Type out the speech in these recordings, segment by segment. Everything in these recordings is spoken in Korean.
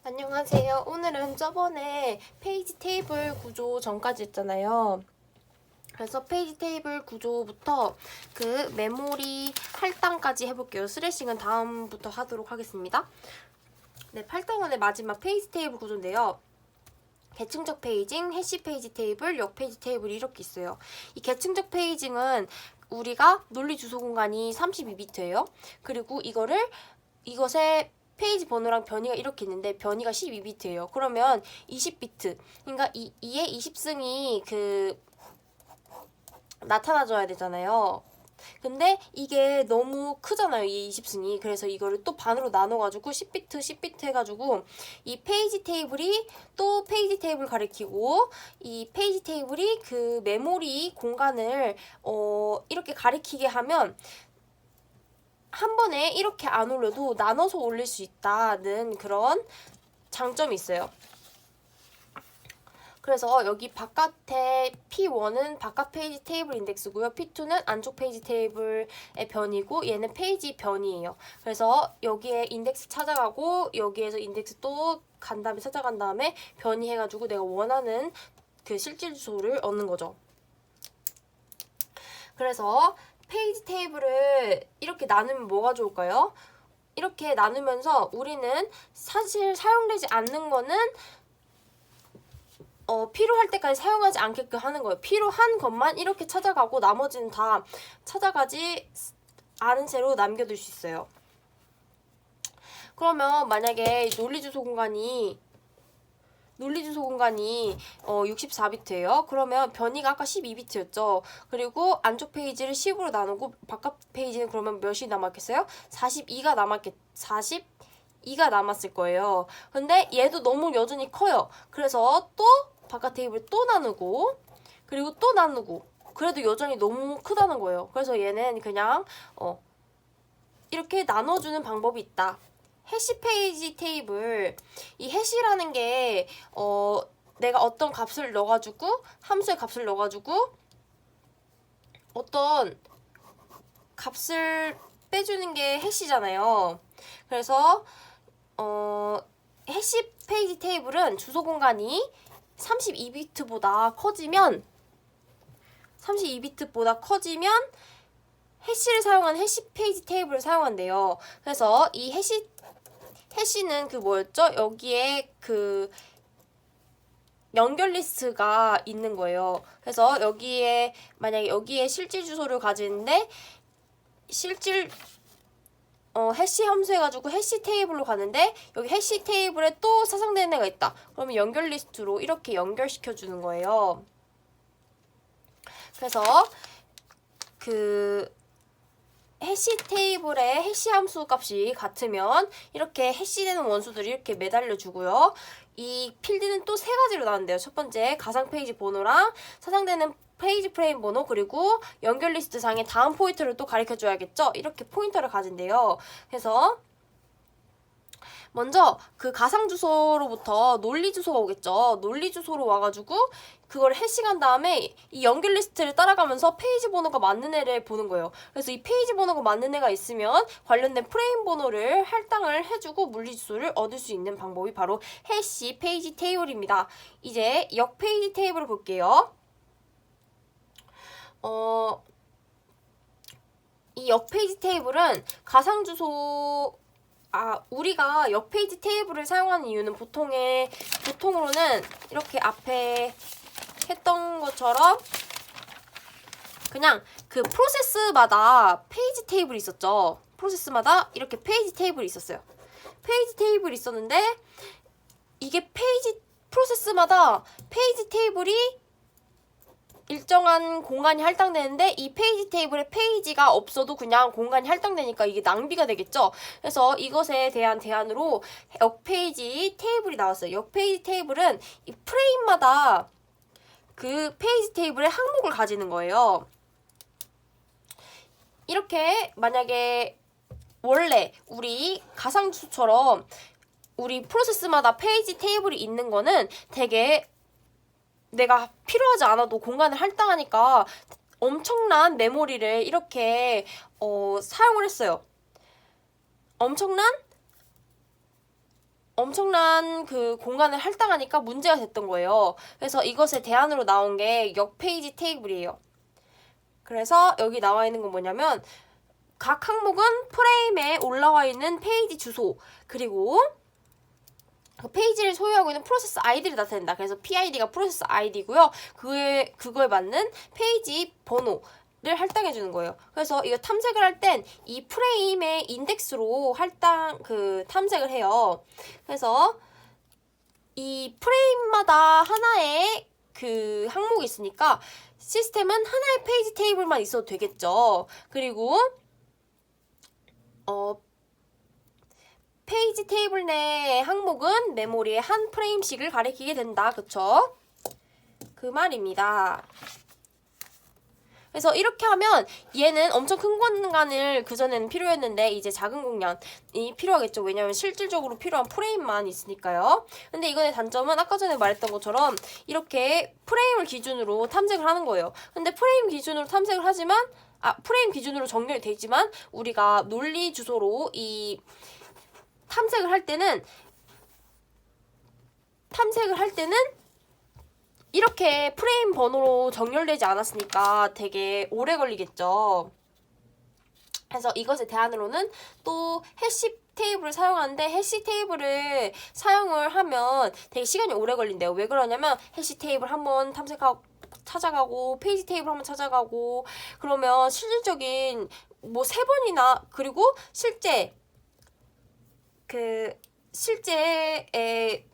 안녕하세요. 오늘은 저번에 페이지 테이블 구조 전까지 했잖아요. 그래서 페이지 테이블 구조부터 그 메모리 할당까지 해볼게요. 스레싱은 다음부터 하도록 하겠습니다. 네, 8단원의 마지막 페이지 테이블 구조인데요. 계층적 페이징, 해시 페이지 테이블, 역 페이지 테이블이 이렇게 있어요. 이 계층적 페이징은 우리가 논리 주소 공간이 32비트예요. 그리고 이것의 페이지 번호랑 변이가 이렇게 있는데 변이가 12비트예요. 그러면 20비트. 그러니까 2의 20승이 나타나줘야 되잖아요. 근데 이게 너무 크잖아요. 이 20승이. 그래서 이거를 또 반으로 나눠가지고 10비트, 10비트 해가지고 이 페이지 테이블이 또 페이지 테이블 가리키고 이 페이지 테이블이 그 메모리 공간을 이렇게 가리키게 하면 한 번에 이렇게 안 올려도 나눠서 올릴 수 있다는 그런 장점이 있어요. 그래서 여기 바깥에 P1은 바깥 페이지 테이블 인덱스고요. P2는 안쪽 페이지 테이블의 변이고 얘는 페이지 변이에요. 그래서 여기에 인덱스 찾아가고 여기에서 인덱스 또 간 다음에 찾아간 다음에 변이해가지고 내가 원하는 그 실질 주소를 얻는 거죠. 그래서 페이지 테이블을 이렇게 나누면 뭐가 좋을까요? 이렇게 나누면서 우리는 사실 사용되지 않는 거는 필요할 때까지 사용하지 않게끔 하는 거예요. 필요한 것만 이렇게 찾아가고 나머지는 다 찾아가지 않은 채로 남겨둘 수 있어요. 그러면 만약에 논리주소 공간이 64비트예요. 그러면 변이가 아까 12비트였죠. 그리고 안쪽 페이지를 10으로 나누고 바깥 페이지는 그러면 몇이 남았겠어요? 42가 남았을 거예요. 근데 얘도 너무 여전히 커요. 그래서 또 바깥 테이블 또 나누고 그리고 또 나누고 그래도 여전히 너무 크다는 거예요. 그래서 얘는 그냥 이렇게 나눠주는 방법이 있다. 해시 페이지 테이블, 이 해시라는 게 내가 어떤 값을 넣어가지고 함수의 값을 넣어가지고 어떤 값을 빼주는 게 해시잖아요. 그래서 해시 페이지 테이블은 주소 공간이 32비트보다 커지면 해시를 사용한 해시 페이지 테이블을 사용한대요. 그래서 이 해시는 뭐였죠? 여기에 연결 리스트가 있는 거예요. 그래서 만약에 여기에 실질 주소를 가지는데 해시 함수해가지고 해시 테이블로 가는데 여기 해시 테이블에 또 사상되는 애가 있다. 그러면 연결 리스트로 이렇게 연결시켜 주는 거예요. 그래서 해시 테이블의 해시 함수 값이 같으면 이렇게 해시되는 원수들이 이렇게 매달려 주고요. 이 필드는 또 세 가지로 나눈대요. 첫 번째 가상 페이지 번호랑 사상되는 페이지 프레임 번호 그리고 연결 리스트 상의 다음 포인터를 또 가르쳐 줘야겠죠. 이렇게 포인터를 가진대요. 그래서 먼저 그 가상 주소로부터 논리 주소가 오겠죠. 논리 주소로 와가지고 그걸 해시한 다음에 이 연결 리스트를 따라가면서 페이지 번호가 맞는 애를 보는 거예요. 그래서 이 페이지 번호가 맞는 애가 있으면 관련된 프레임 번호를 할당을 해주고 물리 주소를 얻을 수 있는 방법이 바로 해시 페이지 테이블입니다. 이제 역 페이지 테이블을 볼게요. 이 역 페이지 테이블은 가상 주소 우리가 역 페이지 테이블을 사용하는 이유는 보통으로는 이렇게 앞에 했던 것처럼 그냥 그 프로세스마다 페이지 테이블이 있었죠. 프로세스마다 이렇게 페이지 테이블이 있었어요. 페이지 테이블이 있었는데 이게 프로세스마다 페이지 테이블이 일정한 공간이 할당되는데 이 페이지 테이블에 페이지가 없어도 그냥 공간이 할당되니까 이게 낭비가 되겠죠. 그래서 이것에 대한 대안으로 역 페이지 테이블이 나왔어요. 역 페이지 테이블은 이 프레임마다 그 페이지 테이블의 항목을 가지는 거예요. 이렇게 만약에 원래 우리 가상주소처럼 우리 프로세스마다 페이지 테이블이 있는 거는 되게 내가 필요하지 않아도 공간을 할당하니까 엄청난 메모리를 이렇게 사용을 했어요. 엄청난 엄청난 그 공간을 할당하니까 문제가 됐던 거예요. 그래서 이것의 대안으로 나온 게 역페이지 테이블이에요. 그래서 여기 나와 있는 건 뭐냐면 각 항목은 프레임에 올라와 있는 페이지 주소 그리고 그 페이지를 소유하고 있는 프로세스 아이디를 나타낸다. 그래서 PID가 프로세스 아이디고요. 그거에 맞는 페이지 번호를 할당해 주는 거예요. 그래서 이거 탐색을 할 땐 이 프레임의 인덱스로 탐색을 해요. 그래서 이 프레임마다 하나의 그 항목이 있으니까 시스템은 하나의 페이지 테이블만 있어도 되겠죠. 그리고 페이지 테이블 내 항목은 메모리의 한 프레임씩을 가리키게 된다. 그쵸? 그 말입니다. 그래서 이렇게 하면 얘는 엄청 큰 공간을 그전에는 필요했는데 이제 작은 공간이 필요하겠죠. 왜냐면 실질적으로 필요한 프레임만 있으니까요. 근데 이거의 단점은 아까 전에 말했던 것처럼 이렇게 프레임을 기준으로 탐색을 하는 거예요. 근데 프레임 기준으로 탐색을 하지만 프레임 기준으로 정렬이 돼 있지만 우리가 논리 주소로 이 탐색을 할 때는 이렇게 프레임 번호로 정렬되지 않았으니까 되게 오래 걸리겠죠. 그래서 이것의 대안으로는 또 해시 테이블을 사용하는데 해시 테이블을 사용을 하면 되게 시간이 오래 걸린대요. 왜 그러냐면 해시 테이블 한번 찾아가고 페이지 테이블 한번 찾아가고 그러면 실질적인 뭐 3번이나 그리고 실제에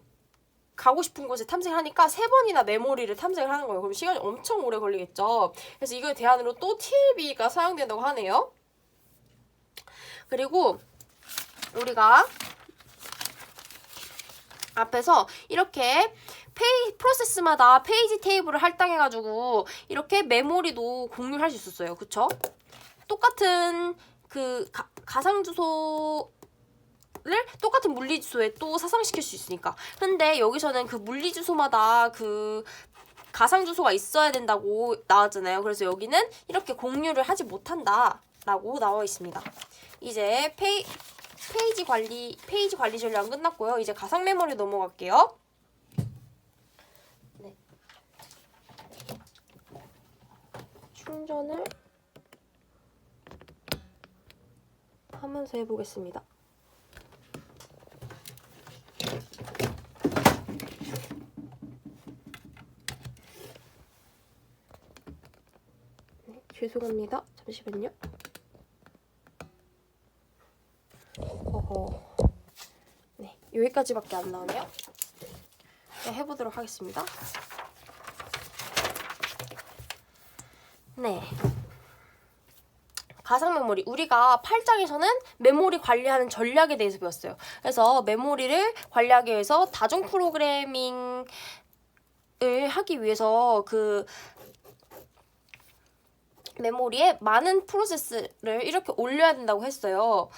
가고 싶은 곳에 탐색을 하니까 3번이나 메모리를 탐색을 하는 거예요. 그럼 시간이 엄청 오래 걸리겠죠. 그래서 이거에 대안으로 또 TLB가 사용된다고 하네요. 그리고 우리가 앞에서 이렇게 프로세스마다 페이지 테이블을 할당해가지고 이렇게 메모리도 공유할 수 있었어요. 그쵸? 똑같은 그 가상 주소 똑같은 물리 주소에 또 사상시킬 수 있으니까. 근데 여기서는 그 물리 주소마다 그 가상 주소가 있어야 된다고 나왔잖아요. 그래서 여기는 이렇게 공유를 하지 못한다 라고 나와 있습니다. 이제 페이지 관리 전략은 끝났고요. 이제 가상 메모리 넘어갈게요. 네. 충전을 하면서 해보겠습니다. 네, 죄송합니다. 잠시만요. 네, 여기까지밖에 안 나오네요. 네, 해보도록 하겠습니다. 네. 가상 메모리. 우리가 8장에서는 메모리 관리하는 전략에 대해서 배웠어요. 그래서 메모리를 관리하기 위해서 다중 프로그래밍을 하기 위해서 그 메모리에 많은 프로세스를 이렇게 올려야 된다고 했어요.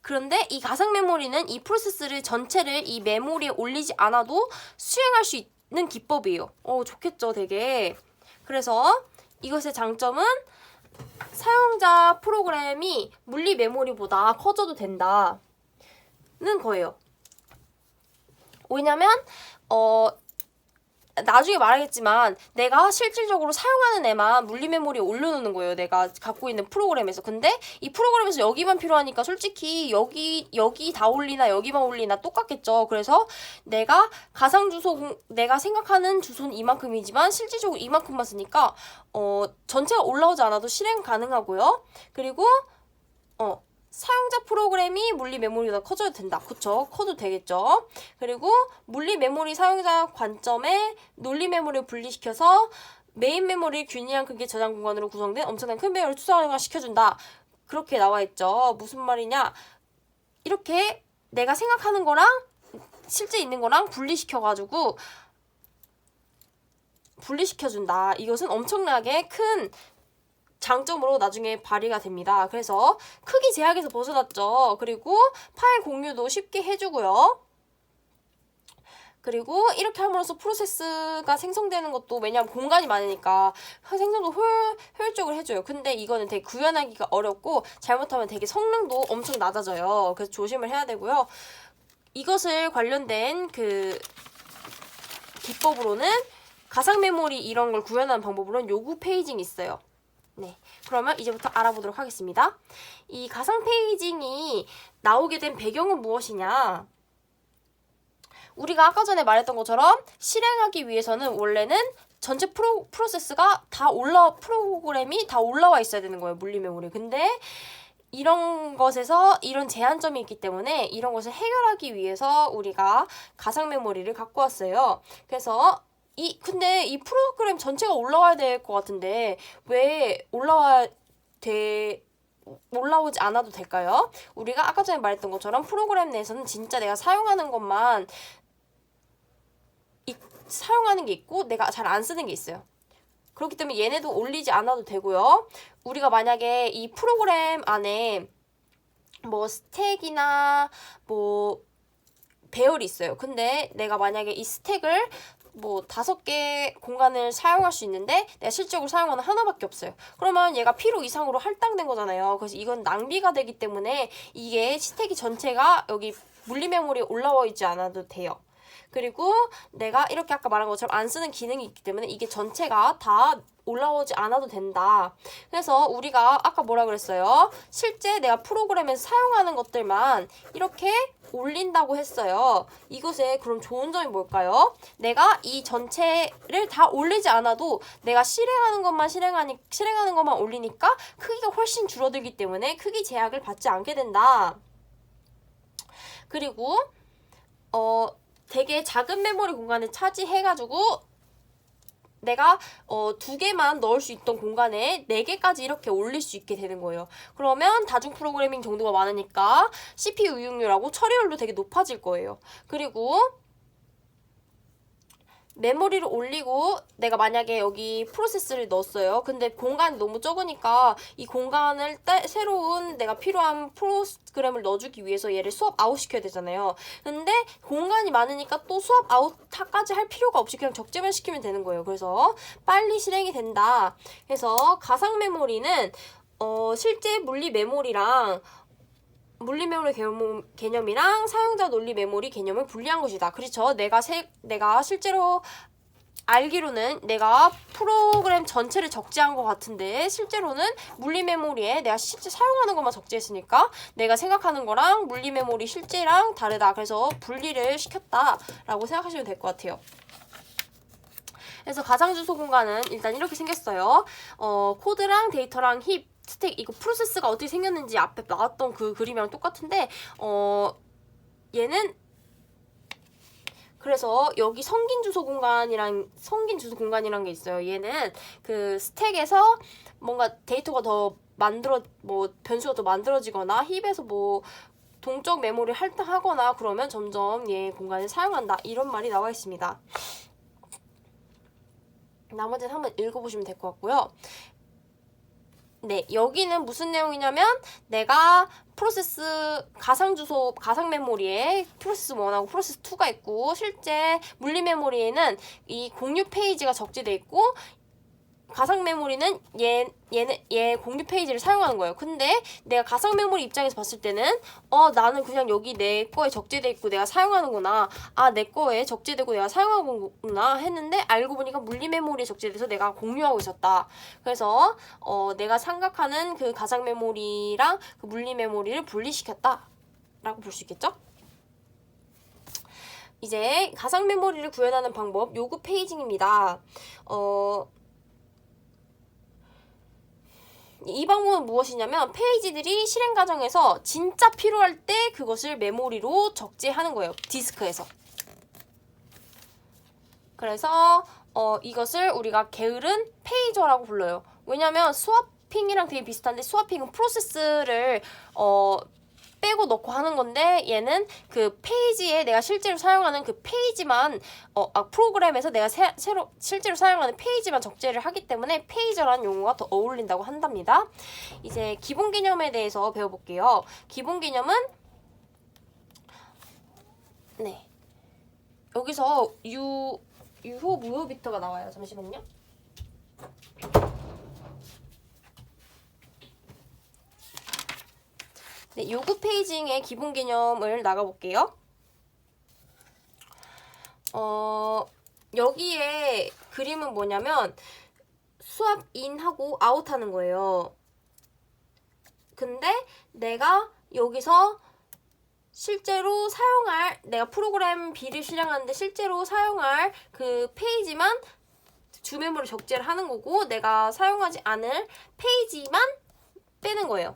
그런데 이 가상 메모리는 이 프로세스를 전체를 이 메모리에 올리지 않아도 수행할 수 있는 기법이에요. 좋겠죠, 되게. 그래서 이것의 장점은 사용자 프로그램이 물리 메모리보다 커져도 된다는 거예요. 왜냐면 나중에 말하겠지만 내가 실질적으로 사용하는 애만 물리 메모리에 올려놓는 거예요. 내가 갖고 있는 프로그램에서. 근데 이 프로그램에서 여기만 필요하니까 솔직히 여기 다 올리나 여기만 올리나 똑같겠죠. 그래서 내가 가상 주소, 내가 생각하는 주소는 이만큼이지만 실질적으로 이만큼만 쓰니까 전체가 올라오지 않아도 실행 가능하고요. 그리고 사용자 프로그램이 물리 메모리보다 커져도 된다. 그쵸? 커도 되겠죠? 그리고 물리 메모리 사용자 관점에 논리 메모리를 분리시켜서 메인 메모리 균일한 크기 저장 공간으로 구성된 엄청난 큰 메모리를 투성화시켜준다. 그렇게 나와있죠. 무슨 말이냐? 이렇게 내가 생각하는 거랑 실제 있는 거랑 분리시켜준다. 이것은 엄청나게 큰 장점으로 나중에 발휘가 됩니다. 그래서 크기 제약에서 벗어났죠. 그리고 파일 공유도 쉽게 해주고요. 그리고 이렇게 함으로써 프로세스가 생성되는 것도, 왜냐하면 공간이 많으니까 생성도 효율적으로 해줘요. 근데 이거는 되게 구현하기가 어렵고 잘못하면 되게 성능도 엄청 낮아져요. 그래서 조심을 해야 되고요. 이것을 관련된 그 기법으로는 가상 메모리 이런 걸 구현하는 방법으로는 요구 페이징이 있어요. 네, 그러면 이제부터 알아보도록 하겠습니다. 이 가상 페이징이 나오게 된 배경은 무엇이냐? 우리가 아까 전에 말했던 것처럼 실행하기 위해서는 원래는 전체 프로세스가 프로그램이 다 올라와 있어야 되는 거예요. 물리 메모리. 근데 이런 것에서 이런 제한점이 있기 때문에 이런 것을 해결하기 위해서 우리가 가상 메모리를 갖고 왔어요. 그래서 근데 이 프로그램 전체가 올라와야 될 것 같은데 왜 올라오지 않아도 될까요? 우리가 아까 전에 말했던 것처럼 프로그램 내에서는 진짜 내가 사용하는 것만 사용하는 게 있고 내가 잘 안 쓰는 게 있어요. 그렇기 때문에 얘네도 올리지 않아도 되고요. 우리가 만약에 이 프로그램 안에 뭐 스택이나 뭐 배열이 있어요. 근데 내가 만약에 이 스택을 뭐 5개 공간을 사용할 수 있는데 내가 실적으로 사용하는 하나밖에 없어요. 그러면 얘가 필요 이상으로 할당된 거잖아요. 그래서 이건 낭비가 되기 때문에 이게 스택이 전체가 여기 물리 메모리에 올라와 있지 않아도 돼요. 그리고 내가 이렇게 아까 말한 것처럼 안 쓰는 기능이 있기 때문에 이게 전체가 다 올라오지 않아도 된다. 그래서 우리가 아까 뭐라 그랬어요? 실제 내가 프로그램에서 사용하는 것들만 이렇게 올린다고 했어요. 이것의 그럼 좋은 점이 뭘까요? 내가 이 전체를 다 올리지 않아도 내가 실행하는 것만 올리니까 크기가 훨씬 줄어들기 때문에 크기 제약을 받지 않게 된다. 그리고 되게 작은 메모리 공간을 차지해가지고 내가 2개만 넣을 수 있던 공간에 4개까지 이렇게 올릴 수 있게 되는 거예요. 그러면 다중 프로그래밍 정도가 많으니까 CPU 이용률하고 처리율도 되게 높아질 거예요. 그리고 메모리를 올리고 내가 만약에 여기 프로세스를 넣었어요. 근데 공간이 너무 적으니까 이 공간을 새로운 내가 필요한 프로그램을 넣어주기 위해서 얘를 수업 아웃 시켜야 되잖아요. 근데 공간이 많으니까 또 수업 아웃까지 할 필요가 없이 그냥 적재만 시키면 되는 거예요. 그래서 빨리 실행이 된다. 그래서 가상 메모리는 실제 물리 메모리랑 물리 메모리 개념이랑 사용자 논리 메모리 개념을 분리한 것이다. 그렇죠. 내가 실제로 알기로는 내가 프로그램 전체를 적재한 것 같은데 실제로는 물리 메모리에 내가 실제 사용하는 것만 적재했으니까 내가 생각하는 거랑 물리 메모리 실제랑 다르다. 그래서 분리를 시켰다라고 생각하시면 될 것 같아요. 그래서 가상 주소 공간은 일단 이렇게 생겼어요. 코드랑 데이터랑 힙 스택 이거 프로세스가 어떻게 생겼는지 앞에 나왔던 그 그림이랑 똑같은데 얘는 그래서 여기 성긴 주소 공간이란 게 있어요. 얘는 그 스택에서 뭔가 데이터가 더 변수가 더 만들어지거나 힙에서 뭐 동적 메모리를 할당하거나 그러면 점점 얘 공간을 사용한다. 이런 말이 나와 있습니다. 나머지는 한번 읽어보시면 될 것 같고요. 네, 여기는 무슨 내용이냐면 내가 가상 메모리에 프로세스 1하고 프로세스 2가 있고 실제 물리 메모리에는 이 공유 페이지가 적재돼 있고 가상 메모리는 얘 공유 페이지를 사용하는 거예요. 근데 내가 가상 메모리 입장에서 봤을 때는 나는 그냥 여기 내 거에 적재돼 있고 내가 사용하는구나. 내 거에 적재되고 내가 사용하는구나 했는데 알고 보니까 물리 메모리에 적재돼서 내가 공유하고 있었다. 그래서 내가 생각하는 그 가상 메모리랑 그 물리 메모리를 분리시켰다 라고 볼 수 있겠죠? 이제 가상 메모리를 구현하는 방법 요구 페이징입니다. 이 방법은 무엇이냐면 페이지들이 실행 과정에서 진짜 필요할 때 그것을 메모리로 적재하는 거예요. 디스크에서. 그래서 이것을 우리가 게으른 페이저라고 불러요. 왜냐면 스와핑이랑 되게 비슷한데 스와핑은 프로세스를 빼고 넣고 하는 건데 얘는 그 페이지에 내가 실제로 사용하는 그 페이지만 프로그램에서 내가 실제로 사용하는 페이지만 적재를 하기 때문에 페이저라는 용어가 더 어울린다고 한답니다. 이제 기본 개념에 대해서 배워볼게요. 기본 개념은 네 여기서 유효 무효 비트가 나와요. 잠시만요. 네, 요구 페이징의 기본 개념을 나가볼게요. 여기에 그림은 뭐냐면 수압 인하고 아웃하는 거예요. 근데 내가 여기서 실제로 사용할, 내가 프로그램 B를 실행하는데 실제로 사용할 그 페이지만 주메모리 적재를 하는 거고, 내가 사용하지 않을 페이지만 빼는 거예요.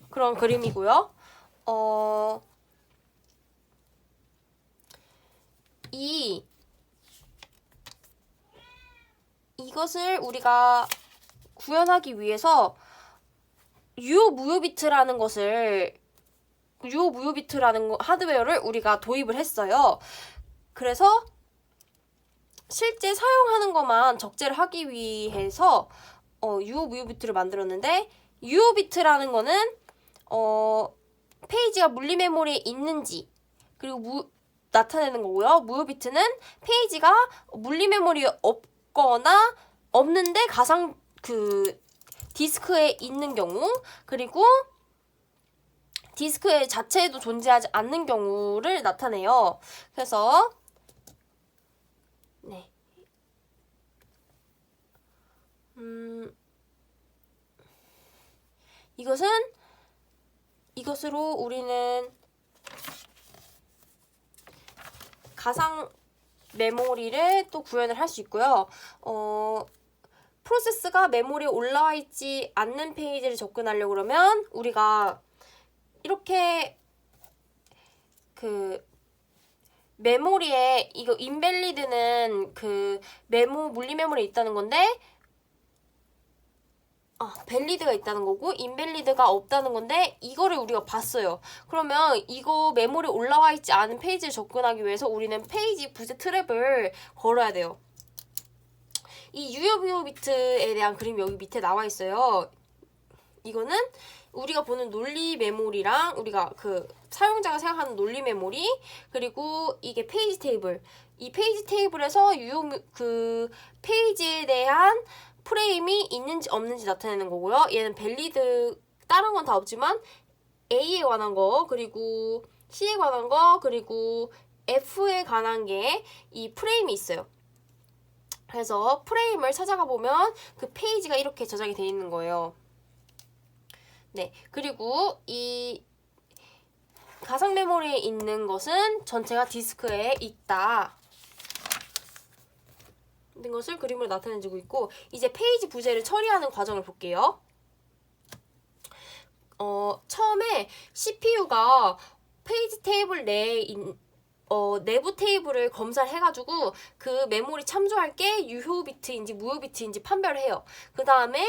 그런 그림이고요. 이것을 우리가 구현하기 위해서 유효무효비트라는 하드웨어를 우리가 도입을 했어요. 그래서 실제 사용하는 것만 적재를 하기 위해서 유효무효비트를 만들었는데, 유효비트라는 거는 페이지가 물리메모리에 있는지 그리고 나타내는 거고요. 무효비트는 페이지가 물리메모리에 없거나 없는데 가상 디스크에 있는 경우, 그리고 디스크에 자체에도 존재하지 않는 경우를 나타내요. 그래서 네. 이것으로 우리는 가상 메모리를 또 구현을 할 수 있고요. 프로세스가 메모리에 올라와 있지 않는 페이지를 접근하려고 그러면 우리가 이렇게 메모리에, 이거 인밸리드는 물리 메모리에 있다는 건데, 밸리드가 있다는 거고 인밸리드가 없다는 건데, 이거를 우리가 봤어요. 그러면 이거 메모리에 올라와 있지 않은 페이지를 접근하기 위해서 우리는 페이지 부재 트랩을 걸어야 돼요. 이 유효비효 비트에 대한 그림이 여기 밑에 나와 있어요. 이거는 우리가 보는 논리 메모리랑 우리가 사용자가 생각하는 논리 메모리, 그리고 이게 페이지 테이블. 이 페이지 테이블에서 페이지에 대한 프레임이 있는지 없는지 나타내는 거고요. 얘는 밸리드, 다른 건 다 없지만 A에 관한 거, 그리고 C에 관한 거, 그리고 F에 관한 게 이 프레임이 있어요. 그래서 프레임을 찾아가 보면 그 페이지가 이렇게 저장이 되어 있는 거예요. 네, 그리고 이 가상 메모리에 있는 것은 전체가 디스크에 있다 는 것을 그림으로 나타내주고 있고, 이제 페이지 부재를 처리하는 과정을 볼게요. 처음에 CPU가 페이지 테이블 내에 내부 테이블을 검사를 해가지고 그 메모리 참조할 게 유효 비트인지 무효 비트인지 판별을 해요. 그 다음에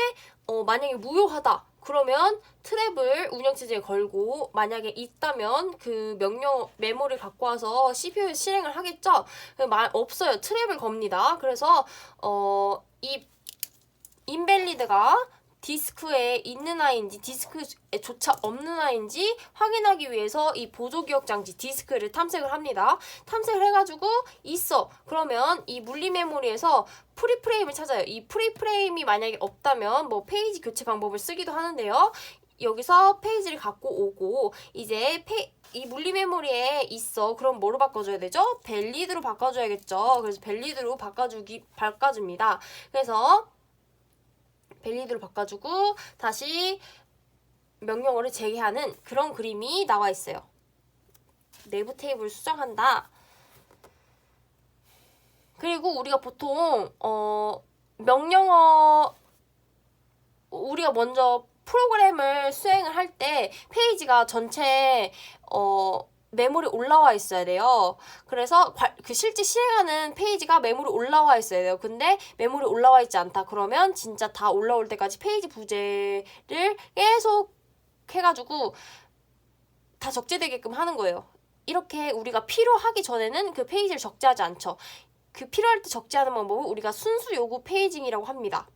만약에 무효하다 그러면 트랩을 운영체제에 걸고, 만약에 있다면 그 명령 메모리를 갖고 와서 CPU에 실행을 하겠죠. 없어요. 트랩을 겁니다. 그래서 이 인밸리드가 디스크에 있는 아이인지 디스크에조차 없는 아이인지 확인하기 위해서 이 보조기억 장치 디스크를 탐색을 합니다. 탐색을 해가지고 있어. 그러면 이 물리 메모리에서 프리프레임을 찾아요. 이 프리프레임이 만약에 없다면 뭐 페이지 교체 방법을 쓰기도 하는데요. 여기서 페이지를 갖고 오고, 이제 이 물리 메모리에 있어. 그럼 뭐로 바꿔줘야 되죠? 밸리드로 바꿔줘야겠죠. 그래서 밸리드로 바꿔줍니다. 그래서 밸리드로 바꿔주고 다시 명령어를 재개하는 그런 그림이 나와 있어요. 내부 테이블 수정한다. 그리고 우리가 보통 우리가 먼저 프로그램을 수행을 할 때 페이지가 전체 메모리 올라와 있어야 돼요. 그래서 실제 실행하는 페이지가 메모리 올라와 있어야 돼요. 근데 메모리 올라와 있지 않다. 그러면 진짜 다 올라올 때까지 페이지 부재를 계속 해가지고 다 적재되게끔 하는 거예요. 이렇게 우리가 필요하기 전에는 그 페이지를 적재하지 않죠. 그 필요할 때 적재하는 방법을 우리가 순수 요구 페이징이라고 합니다.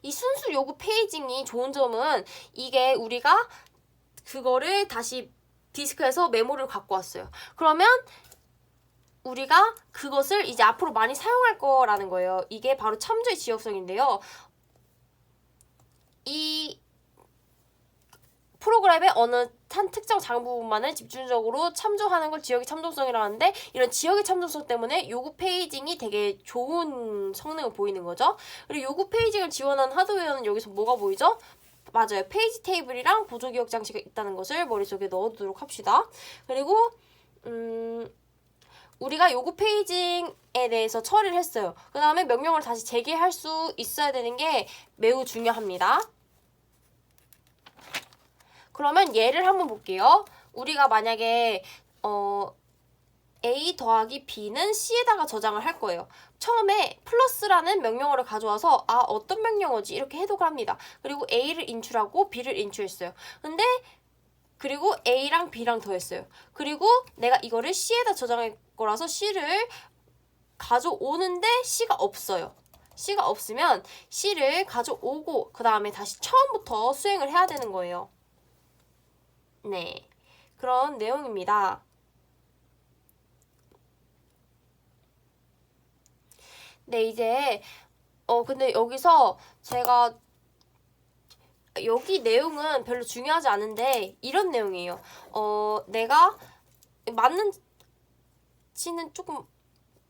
이 순수 요구 페이징이 좋은 점은 이게 우리가 그거를 다시 디스크에서 메모리를 갖고 왔어요. 그러면 우리가 그것을 이제 앞으로 많이 사용할 거라는 거예요. 이게 바로 참조의 지역성인데요. 이 프로그램의 어느 한 특정 장 부분만을 집중적으로 참조하는 걸 지역의 참조성이라고 하는데, 이런 지역의 참조성 때문에 요구 페이징이 되게 좋은 성능을 보이는 거죠. 그리고 요구 페이징을 지원하는 하드웨어는 여기서 뭐가 보이죠? 맞아요. 페이지 테이블이랑 보조 기억 장치가 있다는 것을 머릿속에 넣어두도록 합시다. 그리고 우리가 요구 페이징에 대해서 처리를 했어요. 그 다음에 명령을 다시 재개할 수 있어야 되는 게 매우 중요합니다. 그러면 얘를 한번 볼게요. 우리가 만약에 A 더하기 B는 C에다가 저장을 할 거예요. 처음에 플러스라는 명령어를 가져와서 어떤 명령어지 이렇게 해독을 합니다. 그리고 A를 인출하고 B를 인출했어요. 근데 그리고 A랑 B랑 더했어요. 그리고 내가 이거를 C에다 저장할 거라서 C를 가져오는데 C가 없어요. C가 없으면 C를 가져오고 그 다음에 다시 처음부터 수행을 해야 되는 거예요. 네, 그런 내용입니다. 네, 이제 근데 여기서 제가 여기 내용은 별로 중요하지 않은데 이런 내용이에요. 내가 맞는지는 조금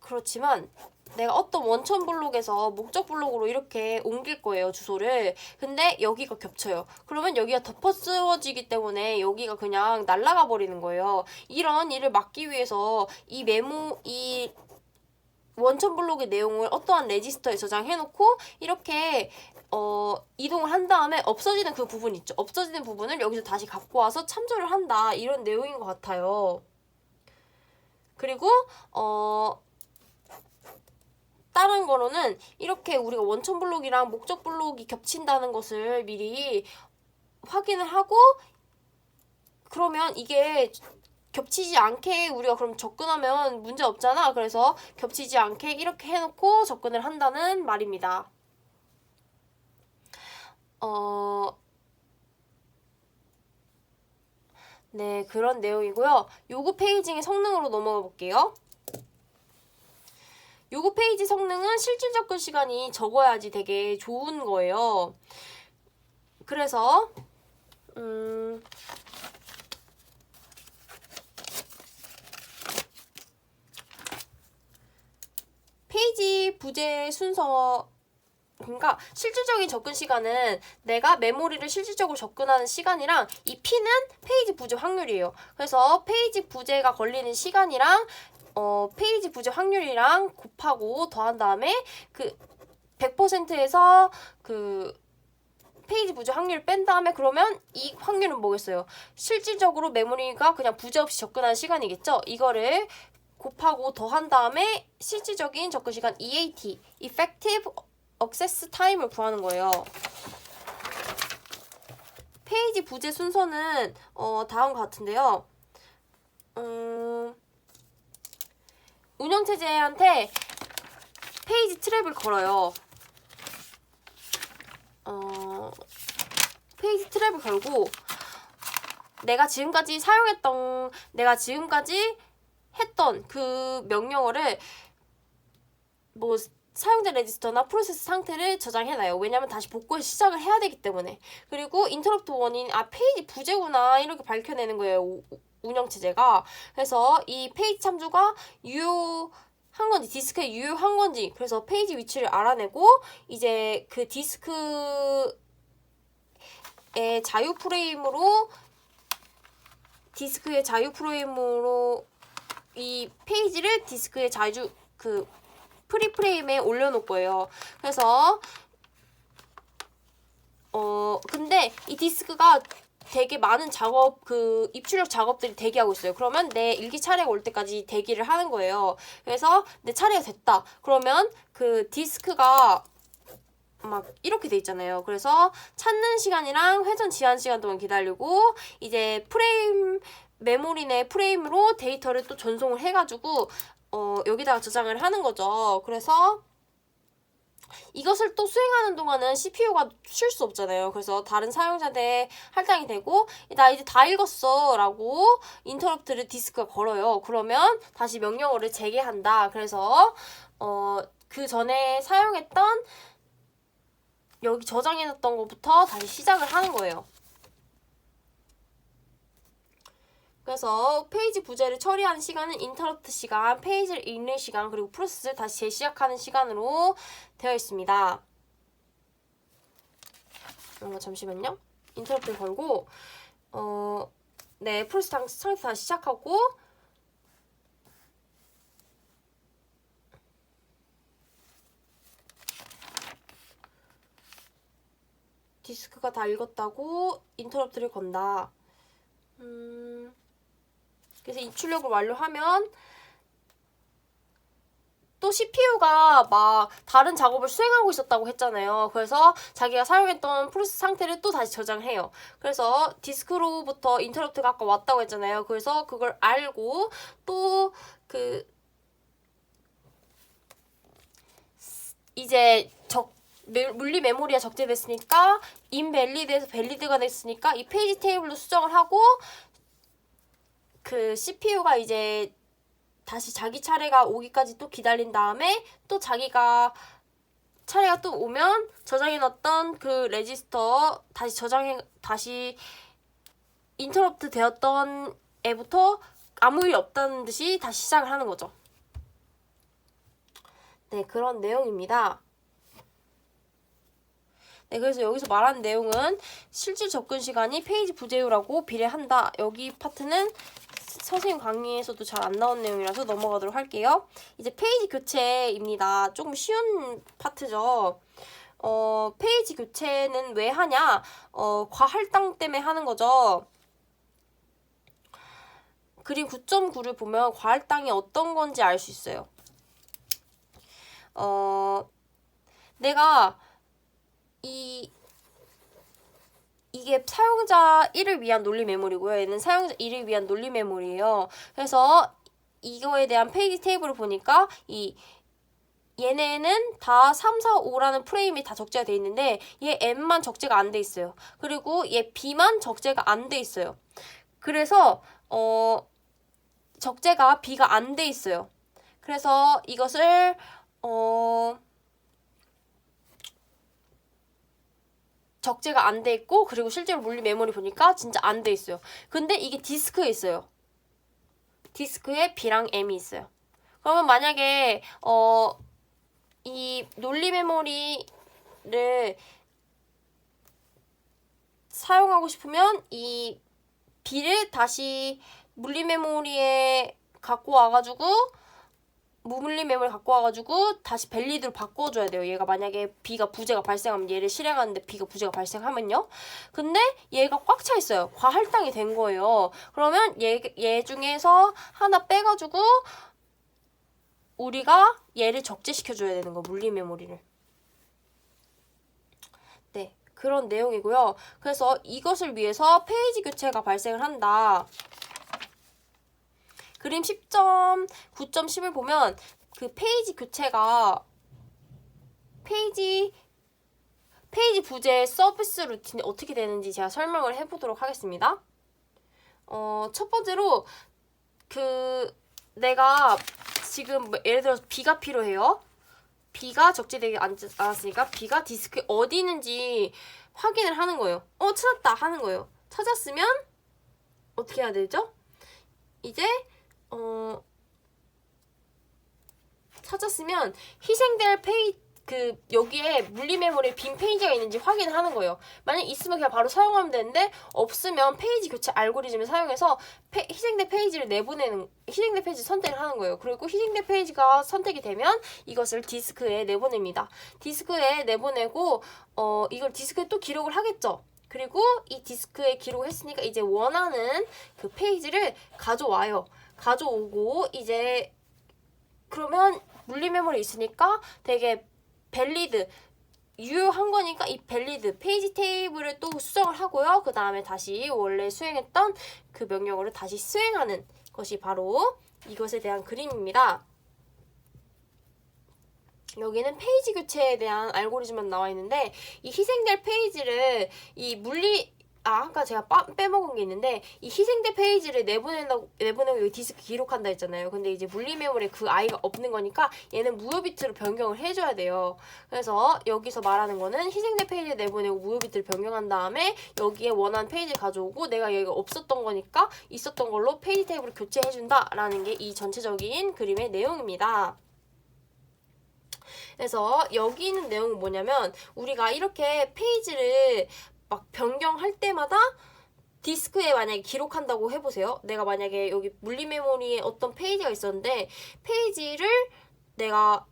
그렇지만 내가 어떤 원천 블록에서 목적 블록으로 이렇게 옮길 거예요, 주소를. 근데 여기가 겹쳐요. 그러면 여기가 덮어 쓰워지기 때문에 여기가 그냥 날아가 버리는 거예요. 이런 일을 막기 위해서 이 원천 블록의 내용을 어떠한 레지스터에 저장해놓고 이렇게 이동을 한 다음에 없어지는 그 부분 있죠. 없어지는 부분을 여기서 다시 갖고 와서 참조를 한다. 이런 내용인 것 같아요. 그리고 다른 거로는 이렇게 우리가 원천 블록이랑 목적 블록이 겹친다는 것을 미리 확인을 하고, 그러면 이게 겹치지 않게 우리가 그럼 접근하면 문제 없잖아. 그래서 겹치지 않게 이렇게 해놓고 접근을 한다는 말입니다. 네, 그런 내용이고요. 요구 페이징의 성능으로 넘어가 볼게요. 요구 페이지 성능은 실질 접근 시간이 적어야지 되게 좋은 거예요. 그래서 페이지 부재 순서, 그러니까 실질적인 접근 시간은 내가 메모리를 실질적으로 접근하는 시간이랑 이 P는 페이지 부재 확률이에요. 그래서 페이지 부재가 걸리는 시간이랑 페이지 부재 확률이랑 곱하고 더한 다음에 그 100%에서 그 페이지 부재 확률을 뺀 다음에 그러면 이 확률은 뭐겠어요? 실질적으로 메모리가 그냥 부재 없이 접근하는 시간이겠죠? 이거를 곱하고 더한 다음에 실질적인 접근 시간 EAT, Effective Access Time을 구하는 거예요. 페이지 부재 순서는 다음과 같은데요. 운영체제한테 페이지 트랩을 걸어요. 페이지 트랩을 걸고 내가 지금까지 했던 그 명령어를 뭐 사용자 레지스터나 프로세스 상태를 저장해놔요. 왜냐면 다시 복구해 시작을 해야 되기 때문에. 그리고 인터럽트 원인, 페이지 부재구나 이렇게 밝혀내는 거예요. 운영체제가. 그래서 이 페이지 참조가 유효한 건지 디스크에 유효한 건지, 그래서 페이지 위치를 알아내고 이제 그 디스크의 자유 프레임으로 이 페이지를 디스크의 프리 프레임에 올려놓을 거예요. 그래서 근데 이 디스크가 되게 많은 입출력 작업들이 대기하고 있어요. 그러면 내 일기 차례가 올 때까지 대기를 하는 거예요. 그래서 내 차례가 됐다. 그러면 그 디스크가 막 이렇게 돼 있잖아요. 그래서 찾는 시간이랑 회전 지연 시간 동안 기다리고 이제 메모리 내 프레임으로 데이터를 또 전송을 해가지고 여기다가 저장을 하는 거죠. 그래서 이것을 또 수행하는 동안은 CPU가 쉴 수 없잖아요. 그래서 다른 사용자들의 할당이 되고 나 이제 다 읽었어 라고 인터럽트를 디스크가 걸어요. 그러면 다시 명령어를 재개한다. 그래서 그 전에 사용했던 여기 저장해놨던 것부터 다시 시작을 하는 거예요. 그래서 페이지 부재를 처리하는 시간은 인터럽트 시간, 페이지를 읽는 시간, 그리고 프로세스를 다시 재시작하는 시간으로 되어 있습니다. 잠시만요. 인터럽트를 걸고 네, 프로세스 상태 다시 시작하고 디스크가 다 읽었다고 인터럽트를 건다. 그래서 이 출력을 완료하면 또 CPU가 막 다른 작업을 수행하고 있었다고 했잖아요. 그래서 자기가 사용했던 프로세스 상태를 또 다시 저장해요. 그래서 디스크로부터 인터럽트가 아까 왔다고 했잖아요. 그래서 그걸 알고 또 이제 물리 메모리가 적재됐으니까 인밸리드에서 밸리드가 됐으니까 이 페이지 테이블로 수정을 하고 그 CPU가 이제 다시 자기 차례가 오기까지 또 기다린 다음에 또 자기가 차례가 또 오면 저장해놨던 그 레지스터 다시 인터럽트 되었던 애부터 아무 일 없다는 듯이 다시 시작을 하는 거죠. 네, 그런 내용입니다. 네, 그래서 여기서 말하는 내용은 실질 접근 시간이 페이지 부재율하고 비례한다. 여기 파트는 선생님 강의에서도 잘 안 나온 내용이라서 넘어가도록 할게요. 이제 페이지 교체입니다. 조금 쉬운 파트죠. 페이지 교체는 왜 하냐? 과할당 때문에 하는 거죠. 그림 9.9를 보면 과할당이 어떤 건지 알 수 있어요. 내가 이게 사용자 1을 위한 논리 메모리고요. 얘는 사용자 2를 위한 논리 메모리예요. 그래서 이거에 대한 페이지 테이블을 보니까 얘네는 다 3, 4, 5라는 프레임이 다 적재가 돼 있는데 얘 M만 적재가 안 돼 있어요. 그리고 얘 B만 적재가 안 돼 있어요. 그래서 적재가 B가 안 돼 있어요. 그래서 이것을 적재가 안 돼 있고 그리고 실제로 물리 메모리 보니까 진짜 안 돼 있어요. 근데 이게 디스크에 있어요. 디스크에 B랑 M이 있어요. 그러면 만약에 이 논리 메모리를 사용하고 싶으면 이 B를 다시 물리 메모리에 갖고 와가지고 무물리 메모리 갖고 와가지고 다시 밸리드로 바꿔줘야 돼요. 얘가 만약에 B가 부재가 발생하면 얘를 실행하는데 B가 부재가 발생하면요. 근데 얘가 꽉 차 있어요. 과할당이 된 거예요. 그러면 얘 중에서 하나 빼가지고 우리가 얘를 적재시켜줘야 되는 거, 물리 메모리를. 네, 그런 내용이고요. 그래서 이것을 위해서 페이지 교체가 발생을 한다. 그림 10.9.10을 보면 그 페이지 교체가 페이지 부재 서비스 루틴이 어떻게 되는지 제가 설명을 해보도록 하겠습니다. 첫 번째로 내가 지금 예를 들어서 B가 필요해요. B가 적재되지 않았으니까 B가 디스크에 어디 있는지 확인을 하는 거예요. 찾았다 하는 거예요. 찾았으면 어떻게 해야 되죠? 이제 찾았으면 희생될 여기에 물리 메모리에 빈 페이지가 있는지 확인을 하는 거예요. 만약 있으면 그냥 바로 사용하면 되는데 없으면 페이지 교체 알고리즘을 사용해서 희생된 페이지를 희생된 페이지 선택을 하는 거예요. 그리고 희생된 페이지가 선택이 되면 이것을 디스크에 내보냅니다. 디스크에 내보내고 이걸 디스크에 또 기록을 하겠죠. 그리고 이 디스크에 기록을 했으니까 이제 원하는 그 페이지를 가져와요. 가져오고 이제 그러면 물리 메모리 있으니까 되게 밸리드 유효한 거니까 이 밸리드 페이지 테이블을 또 수정을 하고요. 그 다음에 다시 원래 수행했던 그 명령어를 다시 수행하는 것이 바로 이것에 대한 그림입니다. 여기는 페이지 교체에 대한 알고리즘만 나와 있는데 이 희생될 페이지를 아까 제가 빼먹은 게 있는데 이 희생대 페이지를 내보내고 여기 디스크 기록한다 했잖아요. 근데 이제 물리 메모리에 그 아이가 없는 거니까 얘는 무효 비트로 변경을 해줘야 돼요. 그래서 여기서 말하는 거는 희생대 페이지를 내보내고 무효 비트를 변경한 다음에 여기에 원하는 페이지를 가져오고 내가 여기가 없었던 거니까 있었던 걸로 페이지 테이블을 교체해준다 라는 게 이 전체적인 그림의 내용입니다. 그래서 여기 있는 내용은 뭐냐면 우리가 이렇게 페이지를 막 변경할 때마다 디스크에 만약에 기록한다고 해보세요. 내가 만약에 여기 물리 메모리에 어떤 페이지가 있었는데 페이지를 내가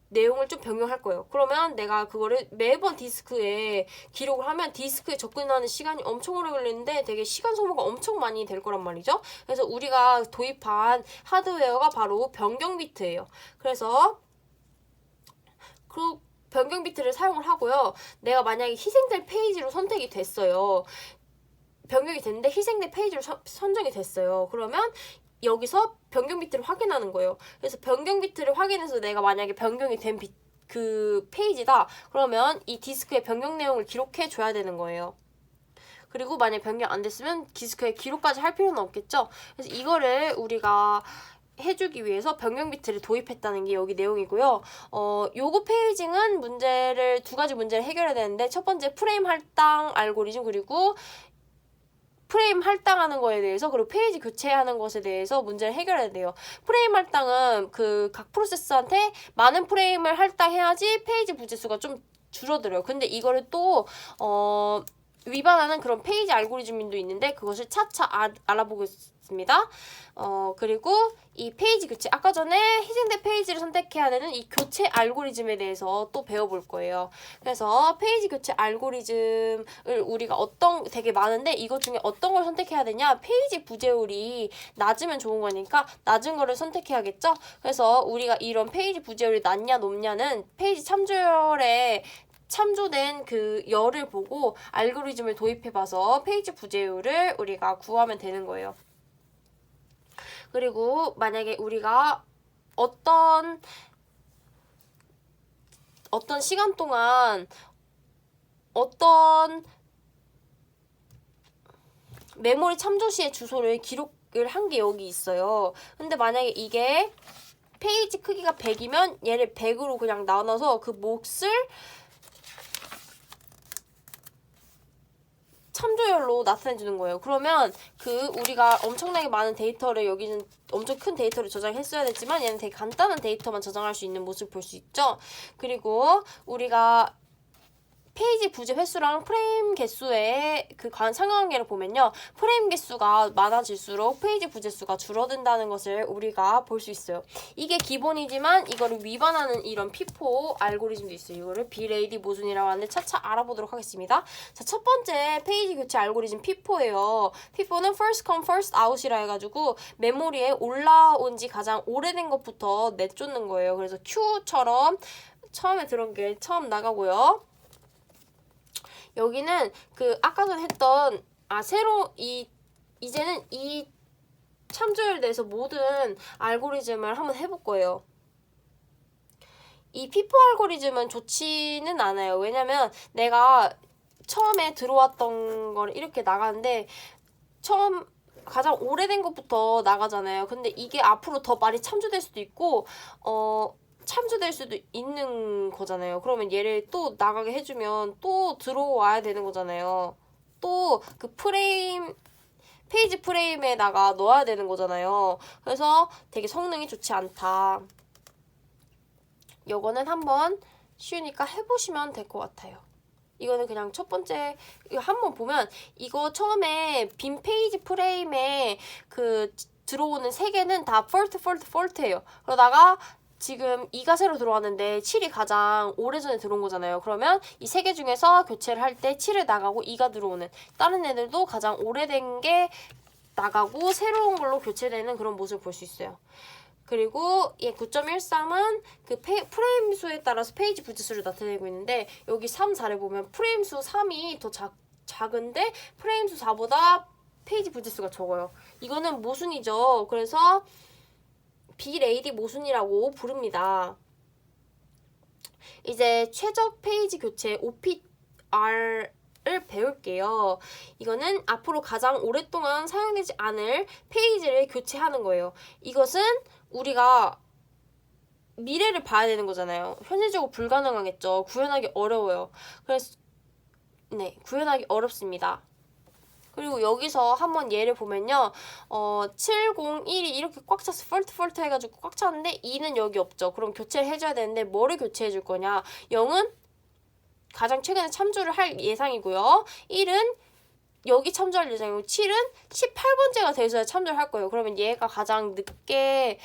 내용을 좀 변경할 거예요. 그러면 내가 그거를 매번 디스크에 기록을 하면 디스크에 접근하는 시간이 엄청 오래 걸리는데 되게 시간 소모가 엄청 많이 될 거란 말이죠. 그래서 우리가 도입한 하드웨어가 바로 변경 비트예요. 그래서 그 변경 비트를 사용을 하고요. 내가 만약에 희생될 페이지로 선택이 됐어요. 변경이 됐는데 희생될 페이지로 선정이 됐어요. 그러면 여기서 변경 비트를 확인하는 거예요. 그래서 변경 비트를 확인해서 내가 만약에 변경이 된 그 페이지다. 그러면 이 디스크에 변경 내용을 기록해 줘야 되는 거예요. 그리고 만약에 변경 안 됐으면 디스크에 기록까지 할 필요는 없겠죠. 그래서 이거를 우리가 해주기 위해서 변경 비트를 도입했다는 게 여기 내용이고요. 요거 페이징은 두 가지 문제를 해결해야 되는데 첫 번째 프레임 할당 알고리즘 그리고 프레임 할당하는 거에 대해서 그리고 페이지 교체하는 것에 대해서 문제를 해결해야 돼요. 프레임 할당은 그 각 프로세스한테 많은 프레임을 할당해야지 페이지 부재수가 좀 줄어들어요. 근데 이거를 또 위반하는 그런 페이지 알고리즘도 있는데 그것을 차차 알아보겠습니다. 그리고 이 페이지 교체, 아까 전에 희생된 페이지를 선택해야 되는 이 교체 알고리즘에 대해서 또 배워볼 거예요. 그래서 페이지 교체 알고리즘을 우리가 되게 많은데 이것 중에 어떤 걸 선택해야 되냐? 페이지 부재율이 낮으면 좋은 거니까 낮은 거를 선택해야겠죠? 그래서 우리가 이런 페이지 부재율이 낮냐 높냐는 페이지 참조된 그 열을 보고 알고리즘을 도입해봐서 페이지 부재율을 우리가 구하면 되는 거예요. 그리고 만약에 우리가 어떤 시간 동안 어떤 메모리 참조 시의 주소를 기록을 한 게 여기 있어요. 근데 만약에 이게 페이지 크기가 100이면 얘를 100으로 그냥 나눠서 그 몫을 참조열로 나타내주는 거예요. 그러면 우리가 엄청나게 많은 데이터를 여기는 엄청 큰 데이터를 저장했어야 됐지만 얘는 되게 간단한 데이터만 저장할 수 있는 모습을 볼 수 있죠. 그리고 우리가 페이지 부재 횟수랑 프레임 개수의 그 상관관계를 보면요. 프레임 개수가 많아질수록 페이지 부재 수가 줄어든다는 것을 우리가 볼 수 있어요. 이게 기본이지만 이거를 위반하는 이런 피포 알고리즘도 있어요. 이거를 비레이디 모순이라고 하는데 차차 알아보도록 하겠습니다. 자, 첫 번째 페이지 교체 알고리즘 피포예요. 피포는 first come first out이라 해가지고 메모리에 올라온 지 가장 오래된 것부터 내쫓는 거예요. 그래서 Q처럼 처음에 들어온 게 처음 나가고요. 여기는 아까 전에 했던 이제는 이 참조율에 대해서 모든 알고리즘을 한번 해볼 거예요. 이 피포 알고리즘은 좋지는 않아요. 왜냐면 내가 처음에 들어왔던 거를 이렇게 나가는데 가장 오래된 것부터 나가잖아요. 근데 이게 앞으로 더 많이 참조될 수도 있고 참조될 수도 있는 거잖아요. 그러면 얘를 또 나가게 해주면 또 들어와야 되는 거잖아요. 또 그 페이지 프레임에다가 넣어야 되는 거잖아요. 그래서 되게 성능이 좋지 않다. 요거는 한번 쉬우니까 해보시면 될 것 같아요. 이거는 그냥 첫 번째, 이거 한번 보면 이거 처음에 빈 페이지 프레임에 들어오는 3개는 다 fault예요. 그러다가 지금 2가 새로 들어왔는데 7이 가장 오래전에 들어온 거잖아요. 그러면 이 3개 중에서 교체를 할 때 7을 나가고 2가 들어오는 다른 애들도 가장 오래된 게 나가고 새로운 걸로 교체되는 그런 모습을 볼 수 있어요. 그리고 얘 9.13은 프레임 수에 따라서 페이지 부재수를 나타내고 있는데 여기 3, 4를 보면 프레임 수 3이 더 작은데 프레임 수 4보다 페이지 부재수가 적어요. 이거는 모순이죠. 그래서 비레이디 모순이라고 부릅니다. 이제 최적 페이지 교체 OPR 배울게요. 이거는 앞으로 가장 오랫동안 사용되지 않을 페이지를 교체하는 거예요. 이것은 우리가 미래를 봐야 되는 거잖아요. 현실적으로 불가능하겠죠. 구현하기 어려워요. 그래서 네, 구현하기 어렵습니다. 그리고 여기서 한번 예를 보면요. 701이 이렇게 꽉 찼어. 폴트 해가지고 꽉 찼는데 2는 여기 없죠. 그럼 교체를 해줘야 되는데 뭐를 교체해 줄 거냐. 0은 가장 최근에 참조를 할 예상이고요. 1은 여기 참조할 예정이고 7은 18번째가 돼서야 참조를 할 거예요. 그러면 얘가 가장 늦게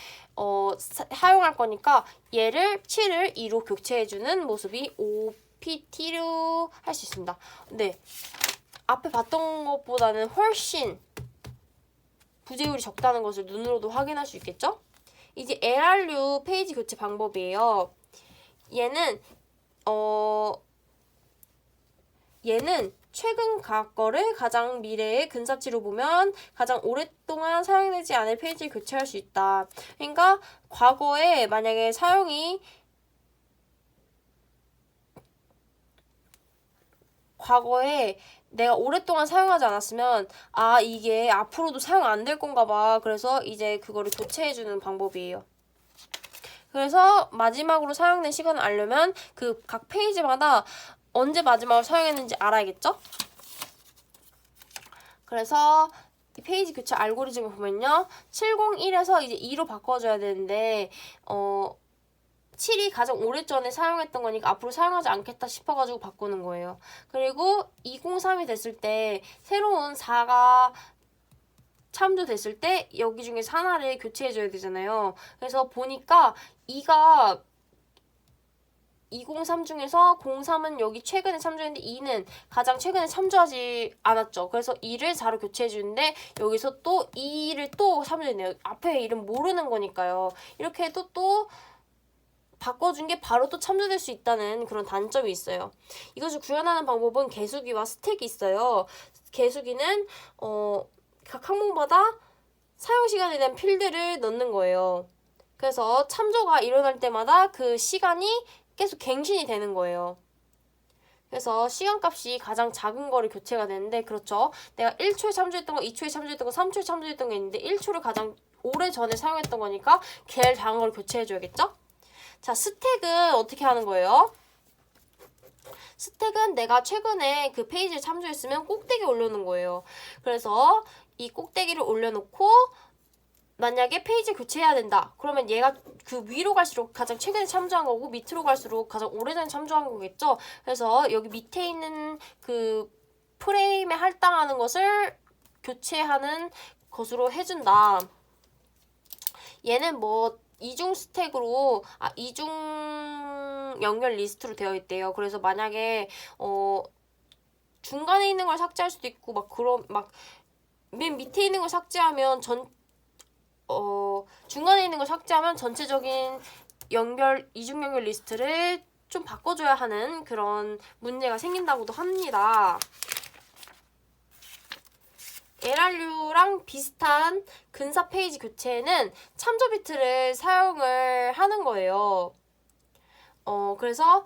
사용할 거니까 얘를 7을 2로 교체해주는 모습이 OPT로 할 수 있습니다. 네, 앞에 봤던 것보다는 훨씬 부재율이 적다는 것을 눈으로도 확인할 수 있겠죠? 이제 LRU 페이지 교체 방법이에요. 얘는 최근 과거를 가장 미래의 근사치로 보면 가장 오랫동안 사용되지 않을 페이지를 교체할 수 있다. 그러니까 과거에 만약에 과거에 내가 오랫동안 사용하지 않았으면 이게 앞으로도 사용 안 될 건가 봐. 그래서 이제 그거를 교체해주는 방법이에요. 그래서 마지막으로 사용된 시간을 알려면 그 각 페이지마다 언제 마지막으로 사용했는지 알아야겠죠? 그래서 이 페이지 교체 알고리즘을 보면요. 701에서 이제 2로 바꿔줘야 되는데 7이 가장 오래전에 사용했던 거니까 앞으로 사용하지 않겠다 싶어가지고 바꾸는 거예요. 그리고 203이 됐을 때 새로운 4가 참조됐을 때 여기 중에서 하나를 교체해줘야 되잖아요. 그래서 보니까 2가 203 중에서 03은 여기 최근에 참조했는데 2는 가장 최근에 참조하지 않았죠. 그래서 2를 4로 교체해주는데 여기서 또 2를 또 참조했네요. 앞에 이름 모르는 거니까요. 이렇게 해도 또 바꿔준 게 바로 또 참조될 수 있다는 그런 단점이 있어요. 이것을 구현하는 방법은 개수기와 스택이 있어요. 개수기는 각 항목마다 사용시간에 대한 필드를 넣는 거예요. 그래서 참조가 일어날 때마다 그 시간이 계속 갱신이 되는 거예요. 그래서 시간값이 가장 작은 거를 교체가 되는데 그렇죠. 내가 1초에 참조했던 거, 2초에 참조했던 거, 3초에 참조했던 게 있는데 1초를 가장 오래전에 사용했던 거니까 제일 작은 걸 교체해줘야겠죠? 자, 스택은 어떻게 하는 거예요? 스택은 내가 최근에 그 페이지를 참조했으면 꼭대기에 올려놓은 거예요. 그래서 이 꼭대기를 올려놓고 만약에 페이지 교체해야 된다. 그러면 얘가 그 위로 갈수록 가장 최근에 참조한 거고 밑으로 갈수록 가장 오래전에 참조한 거겠죠. 그래서 여기 밑에 있는 그 프레임에 할당하는 것을 교체하는 것으로 해준다. 얘는 뭐 이중 스택으로 이중 연결 리스트로 되어 있대요. 그래서 만약에 중간에 있는 걸 삭제할 수도 있고 맨 밑에 있는 걸 삭제하면 중간에 있는 걸 삭제하면 전체적인 이중 연결 리스트를 좀 바꿔줘야 하는 그런 문제가 생긴다고도 합니다. LRU랑 비슷한 근사 페이지 교체에는 참조 비트를 사용을 하는 거예요. 그래서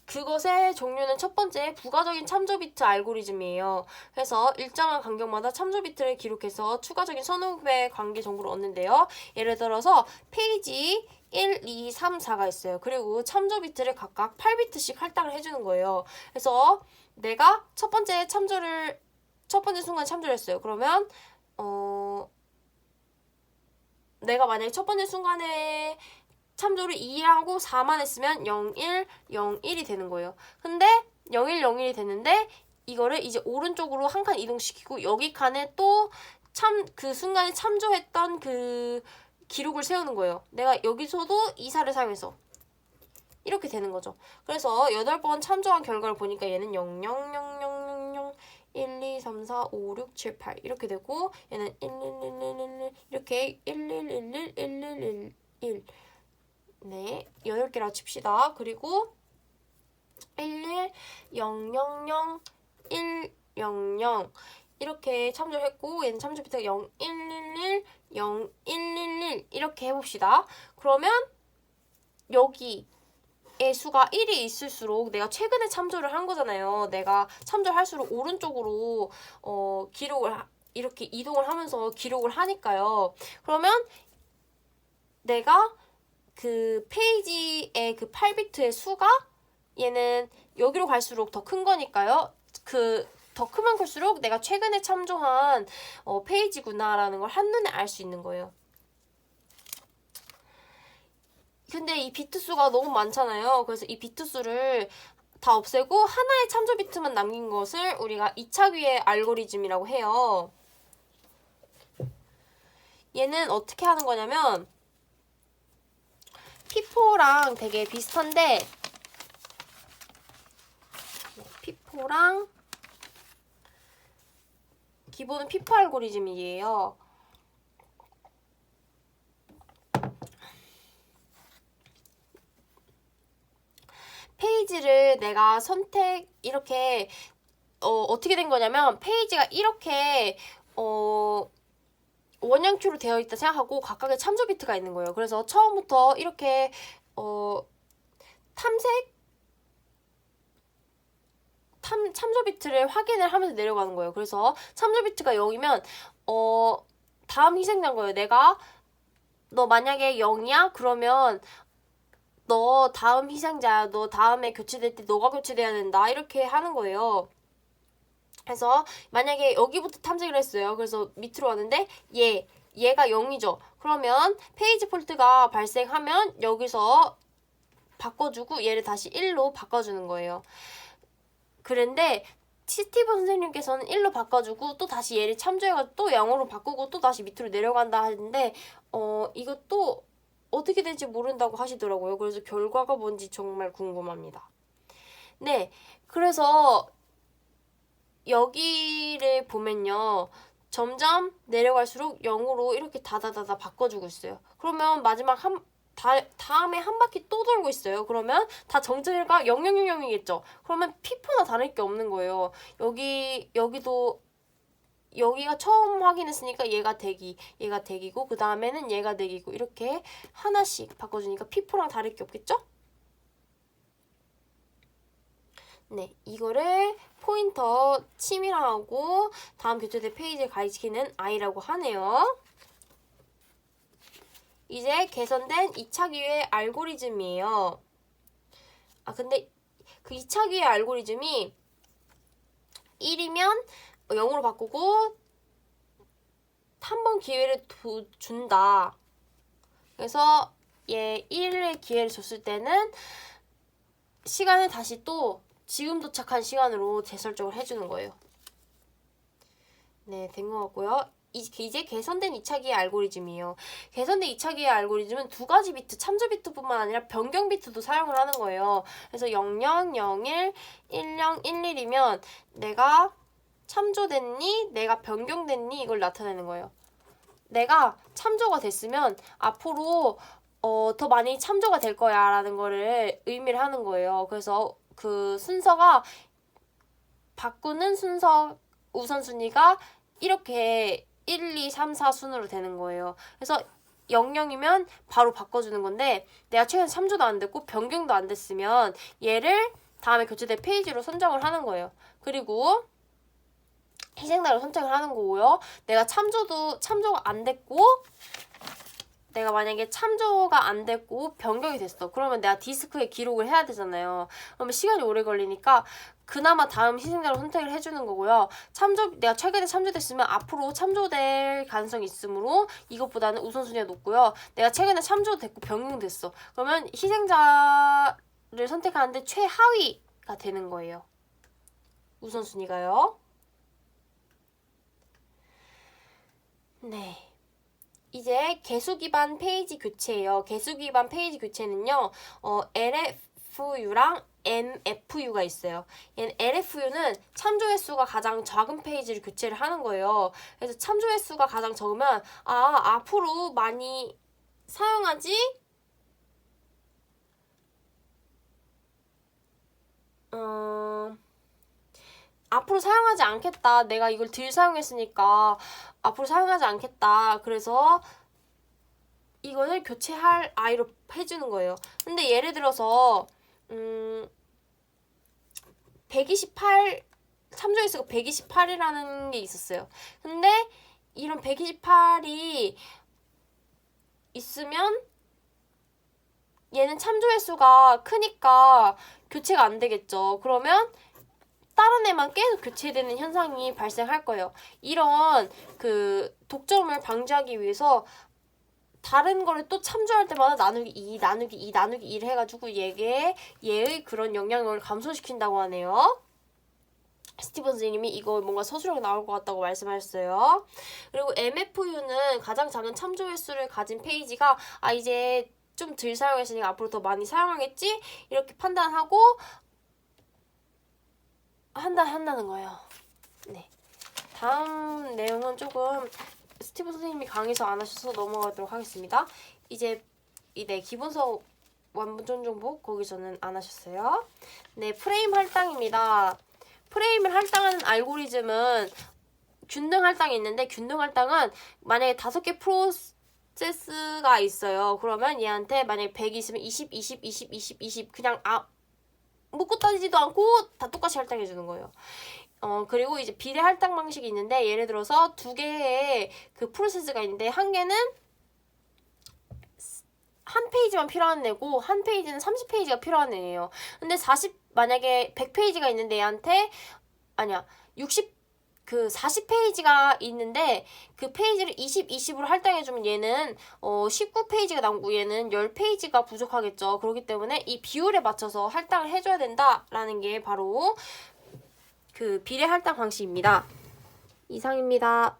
그것의 종류는 첫 번째 부가적인 참조 비트 알고리즘이에요. 그래서 일정한 간격마다 참조 비트를 기록해서 추가적인 선후배 관계 정보를 얻는데요. 예를 들어서 페이지 1, 2, 3, 4가 있어요. 그리고 참조 비트를 각각 8비트씩 할당을 해주는 거예요. 그래서 내가 첫 번째 순간에 참조를 했어요. 그러면 내가 만약에 첫 번째 순간에 참조를 2하고 4만 했으면 01, 01이 되는 거예요. 근데 01, 01이 됐는데 이거를 이제 오른쪽으로 한 칸 이동시키고 여기 칸에 또 그 순간에 참조했던 그 기록을 세우는 거예요. 내가 여기서도 2사를 사용해서 이렇게 되는 거죠. 그래서 8번 참조한 결과를 보니까 얘는 0, 0, 0, 0, 0, 0, 1, 2, 3, 4, 5, 6, 7, 8 이렇게 되고 얘는 1, 1, 1, 1, 1, 1 이렇게 1, 1, 1, 1, 1, 1, 1, 1 네, 8개라 칩시다. 그리고 11, 0, 0, 0, 1, 0, 0 이렇게 참조를 했고 얘는 참조 비트가 0, 1, 1, 1, 0, 1, 1, 1 이렇게 해봅시다. 그러면 여기 페이지의 수가 1이 있을수록 내가 최근에 참조를 한 거잖아요. 내가 참조를 할수록 오른쪽으로 기록을 이렇게 이동을 하면서 기록을 하니까요. 그러면 내가 그 페이지의 그 8비트의 수가 얘는 여기로 갈수록 더 큰 거니까요. 더 크면 클수록 내가 최근에 참조한 페이지구나라는 걸 한눈에 알 수 있는 거예요. 근데 이 비트 수가 너무 많잖아요. 그래서 이 비트 수를 다 없애고 하나의 참조 비트만 남긴 것을 우리가 2차기의 알고리즘이라고 해요. 얘는 어떻게 하는 거냐면 피포랑 되게 비슷한데 피포랑 기본은 피포 알고리즘이에요. 페이지를 내가 이렇게 어떻게 된 거냐면 페이지가 이렇게 원형표로 되어 있다 생각하고 각각의 참조 비트가 있는 거예요. 그래서 처음부터 이렇게 참조 비트를 확인을 하면서 내려가는 거예요. 그래서 참조 비트가 0이면 다음 희생자인 거예요. 너 만약에 0이야? 그러면 너 다음 희생자야. 너 다음에 교체될 때 너가 교체돼야 된다. 이렇게 하는 거예요. 그래서 만약에 여기부터 탐색을 했어요. 그래서 밑으로 왔는데 얘가 0이죠. 그러면 페이지 폴트가 발생하면 여기서 바꿔주고 얘를 다시 1로 바꿔주는 거예요. 그런데 스티브 선생님께서는 1로 바꿔주고 또 다시 얘를 참조해가지고 또 0으로 바꾸고 또 다시 밑으로 내려간다 하는데 이것도 어떻게 될지 모른다고 하시더라고요. 그래서 결과가 뭔지 정말 궁금합니다. 네, 그래서 여기를 보면요. 점점 내려갈수록 0으로 이렇게 다다다다 바꿔주고 있어요. 그러면 마지막 다음에 한 바퀴 또 돌고 있어요. 그러면 다 정체가 0000이겠죠. 그러면 피포나 다를 게 없는 거예요. 여기가 처음 확인했으니까 얘가 대기고 그 다음에는 얘가 대기고 이렇게 하나씩 바꿔주니까 피포랑 다를 게 없겠죠? 네, 이거를 포인터 침이라고 다음 교체될 페이지를 가리키는 I라고 하네요. 이제 개선된 2차 기회 알고리즘이에요. 근데 그 2차 기회 알고리즘이 1이면 0으로 바꾸고 한 번 기회를 준다. 그래서 얘 1의 기회를 줬을 때는 시간을 다시 또 지금 도착한 시간으로 재설정을 해주는 거예요. 네, 된 것 같고요. 이제 개선된 2차 기회 알고리즘이에요. 개선된 2차 기회 알고리즘은 두 가지 비트, 참조 비트뿐만 아니라 변경 비트도 사용을 하는 거예요. 그래서 00, 01, 10, 11이면 내가 참조됐니? 내가 변경됐니? 이걸 나타내는 거예요. 내가 참조가 됐으면 앞으로 더 많이 참조가 될 거야 라는 거를 의미를 하는 거예요. 그래서 그 순서가 바꾸는 순서 우선순위가 이렇게 1, 2, 3, 4 순으로 되는 거예요. 그래서 00이면 바로 바꿔주는 건데 내가 최근에 참조도 안 됐고 변경도 안 됐으면 얘를 다음에 교체될 페이지로 선정을 하는 거예요. 그리고 희생자를 선택을 하는 거고요. 내가 참조가 안 됐고 내가 만약에 참조가 안 됐고 변경이 됐어. 그러면 내가 디스크에 기록을 해야 되잖아요. 그러면 시간이 오래 걸리니까 그나마 다음 희생자로 선택을 해주는 거고요. 내가 최근에 참조됐으면 앞으로 참조될 가능성이 있으므로 이것보다는 우선순위가 높고요. 내가 최근에 참조됐고 변경됐어. 그러면 희생자를 선택하는데 최하위가 되는 거예요. 우선순위가요. 네. 이제 개수 기반 페이지 교체예요. 개수 기반 페이지 교체는요. LFU랑 MFU가 있어요. 얘는 LFU는 참조 횟수가 가장 적은 페이지를 교체를 하는 거예요. 그래서 참조 횟수가 가장 적으면 앞으로 많이 사용하지? 앞으로 사용하지 않겠다. 내가 이걸 덜 사용했으니까 앞으로 사용하지 않겠다. 그래서 이거를 교체할 I로 해주는 거예요. 근데 예를 들어서 128 참조 횟수가 128이라는 게 있었어요. 근데 이런 128이 있으면 얘는 참조 횟수가 크니까 교체가 안 되겠죠. 그러면 다른 애만 계속 교체되는 현상이 발생할 거예요. 이런 그 독점을 방지하기 위해서 다른 거를 또 참조할 때마다 나누기 2, 나누기 2, 나누기 1을 해가지고 얘의 그런 영향을 감소시킨다고 하네요. 스티븐 선생님이 이거 뭔가 서술형 나올 것 같다고 말씀하셨어요. 그리고 MFU는 가장 작은 참조 횟수를 가진 페이지가 이제 좀 덜 사용했으니까 앞으로 더 많이 사용하겠지? 이렇게 판단하고 한다는 거예요. 네. 다음 내용은 조금 스티븐 선생님이 강의서 안 하셔서 넘어가도록 하겠습니다. 이제 기본 수업 완전 정보 거기서는 안 하셨어요. 네, 프레임 할당입니다. 프레임을 할당하는 알고리즘은 균등 할당이 있는데 균등 할당은 만약에 5개 프로세스가 있어요. 그러면 얘한테 만약에 100이 있으면 20, 20, 20, 20, 20 그냥 묻고 따지지도 않고 다 똑같이 할당해 주는 거예요. 그리고 이제 비례 할당 방식이 있는데 예를 들어서 2개의 그 프로세스가 있는데 한 개는 한 페이지만 필요한 애고 한 페이지는 30페이지가 필요한 애예요. 근데 만약에 100페이지가 있는데 얘한테 40페이지가 있는데 그 페이지를 20, 20으로 할당해주면 얘는 19페이지가 남고 얘는 10페이지가 부족하겠죠. 그렇기 때문에 이 비율에 맞춰서 할당을 해줘야 된다라는 게 바로 그 비례 할당 방식입니다. 이상입니다.